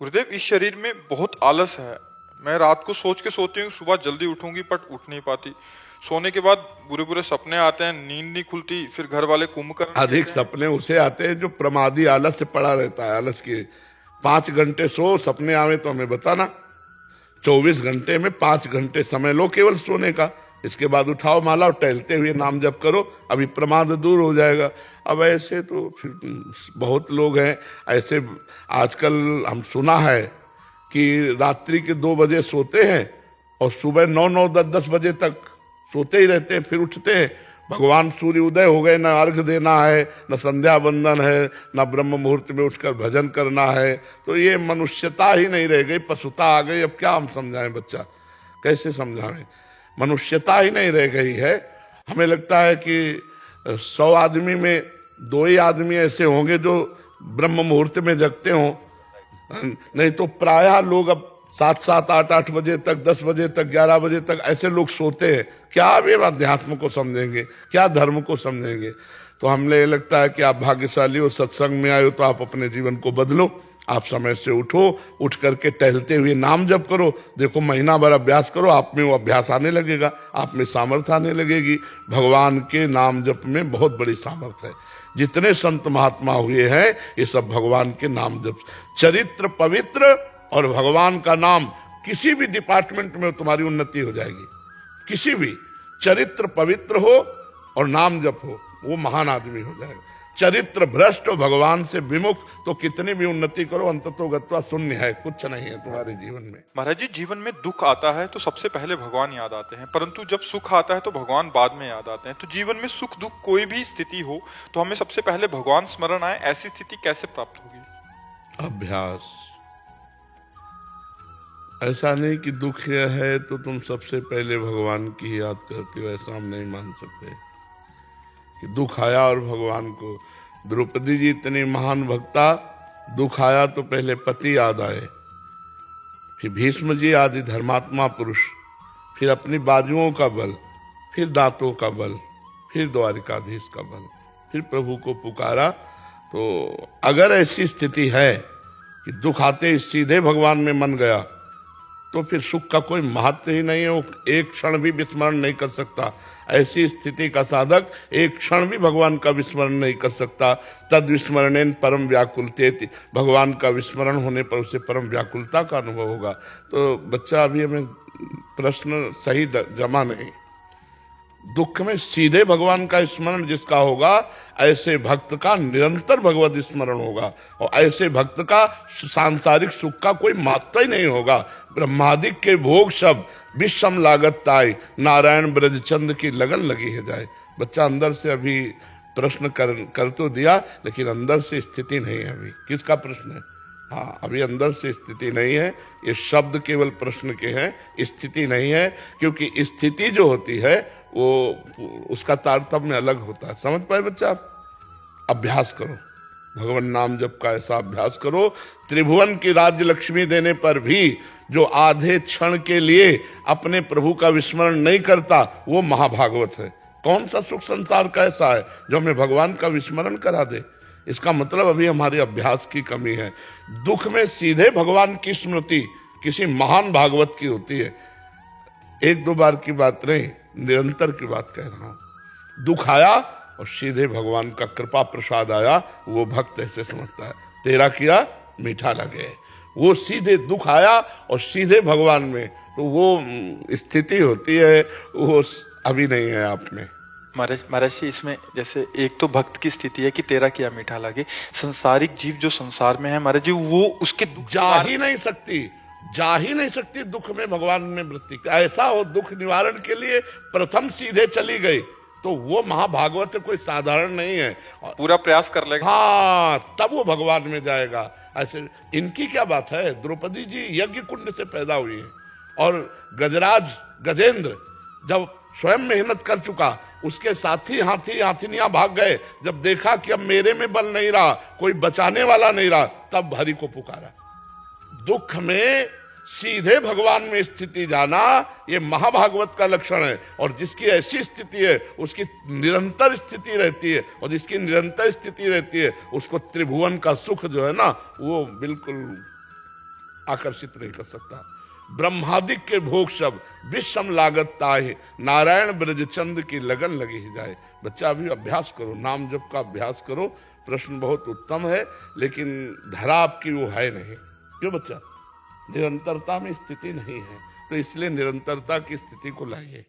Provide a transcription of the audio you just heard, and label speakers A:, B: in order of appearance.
A: गुरुदेव, इस शरीर में बहुत आलस है। मैं रात को सोच के सोती हूँ सुबह जल्दी उठूंगी, बट उठ नहीं पाती। सोने के बाद बुरे बुरे सपने आते हैं, नींद नहीं खुलती। फिर घर वाले कुंभकर्ण
B: अधिक
A: कहते हैं।
B: सपने उसे आते हैं जो प्रमादी आलस से पड़ा रहता है। आलस के 5 घंटे सो, सपने आवे तो हमें बताना। 24 घंटे में 5 घंटे समय लो केवल सोने का। इसके बाद उठाओ माला और टहलते हुए नाम जप करो, अभी प्रमाद दूर हो जाएगा। अब ऐसे तो फिर बहुत लोग हैं ऐसे। आजकल हम सुना है कि रात्रि के 2 बजे सोते हैं और सुबह 9 10 बजे तक सोते ही रहते हैं, फिर उठते हैं। भगवान सूर्य उदय हो गए, न अर्घ देना है, न संध्या बंदन है, न ब्रह्म मुहूर्त में उठकर भजन करना है। तो ये मनुष्यता ही नहीं रह गई, पशुता आ गई। अब क्या हम समझाएं बच्चा, कैसे समझाएं? मनुष्यता ही नहीं रह गई है। हमें लगता है कि 100 आदमी में 2 ही आदमी ऐसे होंगे जो ब्रह्म मुहूर्त में जगते हों, नहीं तो प्रायः लोग अब 7 8 बजे तक, 10 बजे तक, 11 बजे तक ऐसे लोग सोते हैं। क्या वे अध्यात्म को समझेंगे, क्या धर्म को समझेंगे? तो हमें ये लगता है कि आप भाग्यशाली हो, सत्संग में आए हो, तो आप अपने जीवन को बदलो। आप समय से उठो, उठ करके टहलते हुए नाम जप करो। देखो महीना भर अभ्यास करो, आप में वो अभ्यास आने लगेगा, आप में सामर्थ्य आने लगेगी। भगवान के नाम जप में बहुत बड़ी सामर्थ्य है। जितने संत महात्मा हुए हैं ये सब भगवान के नाम जप। चरित्र पवित्र और भगवान का नाम, किसी भी डिपार्टमेंट में तुम्हारी उन्नति हो जाएगी। किसी भी चरित्र पवित्र हो और नाम जप हो, वो महान आदमी हो जाएगा। चरित्र भ्रष्ट हो, भगवान से विमुख, तो कितनी भी उन्नति करो अंततोगत्वा शून्य है, कुछ नहीं है तुम्हारे जीवन में।
A: महाराज जी, जीवन में दुख आता है तो सबसे पहले भगवान याद आते हैं, परंतु जब सुख आता है तो भगवान बाद में याद आते हैं। तो जीवन में सुख दुख कोई भी स्थिति हो तो हमें सबसे पहले भगवान स्मरण आए, ऐसी स्थिति कैसे प्राप्त होगी?
B: अभ्यास। ऐसा नहीं कि दुख है तो तुम सबसे पहले भगवान की याद करते हो, ऐसा हम नहीं मान सकते कि दुख आया और भगवान को। द्रौपदी जी इतनी महान भक्ता, दुख आया तो पहले पति याद आए, फिर भीष्म जी आदि धर्मात्मा पुरुष, फिर अपनी बाजुओं का बल, फिर दांतों का बल, फिर द्वारिकाधीश का बल, फिर प्रभु को पुकारा। तो अगर ऐसी स्थिति है कि दुख आते ही सीधे भगवान में मन गया तो फिर सुख का कोई महत्व ही नहीं है। वो एक क्षण भी विस्मरण नहीं कर सकता। ऐसी स्थिति का साधक एक क्षण भी भगवान का विस्मरण नहीं कर सकता। तद विस्मरणेन परम व्याकुलते, भगवान का विस्मरण होने पर उसे परम व्याकुलता का अनुभव होगा। तो बच्चा, अभी हमें प्रश्न सही जमा नहीं। दुख में सीधे भगवान का स्मरण जिसका होगा, ऐसे भक्त का निरंतर भगवत स्मरण होगा, और ऐसे भक्त का सांसारिक सुख का कोई मात्रा ही नहीं होगा। ब्रह्मादिक के भोग सब विषम लागत ताई, नारायण ब्रजचंद की लगन लगी है जाए। बच्चा अंदर से अभी प्रश्न कर तो दिया, लेकिन अंदर से स्थिति नहीं है। अभी किसका प्रश्न है? हाँ, अभी अंदर से स्थिति नहीं है। ये शब्द केवल प्रश्न के हैं, स्थिति नहीं है। क्योंकि स्थिति जो होती है वो उसका तारतम्य अलग होता है। समझ पाए बच्चा? अभ्यास करो, भगवान नाम जप का ऐसा अभ्यास करो। त्रिभुवन की राज्य लक्ष्मी देने पर भी जो आधे क्षण के लिए अपने प्रभु का विस्मरण नहीं करता, वो महाभागवत है। कौन सा सुख संसार का ऐसा है जो हमें भगवान का विस्मरण करा दे? इसका मतलब अभी हमारे अभ्यास की कमी है। दुख में सीधे भगवान की स्मृति किसी महान भागवत की होती है। 1 2 बार की बात नहीं, निरंतर की बात कह रहा हूं। दुख आया और सीधे भगवान का कृपा प्रसाद आया, वो भक्त ऐसे समझता है तेरा किया मीठा लगे। वो सीधे दुख आया और सीधे भगवान में, तो वो स्थिति होती है, वो अभी नहीं है आप में।
A: महाराज जी, इसमें जैसे एक तो भक्त की स्थिति है कि तेरा किया मीठा लगे। संसारिक जीव जो संसार में है महाराज जी, वो उसके
B: जा ही नहीं सकती दुख में भगवान में वृत्ति। ऐसा हो दुख निवारण के लिए प्रथम सीधे चली गई, तो वो महाभागवत कोई साधारण नहीं है।
A: पूरा प्रयास कर लेगा,
B: हाँ, तब वो भगवान में जाएगा। ऐसे इनकी क्या बात है? द्रौपदी जी यज्ञ कुंड से पैदा हुई है, और गजराज गजेंद्र जब स्वयं मेहनत कर चुका, उसके साथी हाथी हाथिनियां भाग गए। जब देखा कि अब मेरे में बल नहीं रहा, कोई बचाने वाला नहीं रहा, तब हरि को पुकारा। दुख में सीधे भगवान में स्थिति जाना, ये महाभागवत का लक्षण है। और जिसकी ऐसी स्थिति है उसकी निरंतर स्थिति रहती है, और जिसकी निरंतर स्थिति रहती है उसको त्रिभुवन का सुख जो है ना, वो बिल्कुल आकर्षित नहीं कर सकता। ब्रह्मादिक के भोग सब विषम लागत ताहे, नारायण ब्रजचंद की लगन लगी ही जाए। बच्चा अभी अभ्यास करो, नाम जप का अभ्यास करो। प्रश्न बहुत उत्तम है, लेकिन धरा आपकी वो है नहीं। क्यों बच्चा? निरंतरता में स्थिति नहीं है, तो इसलिए निरंतरता की स्थिति को लाइए।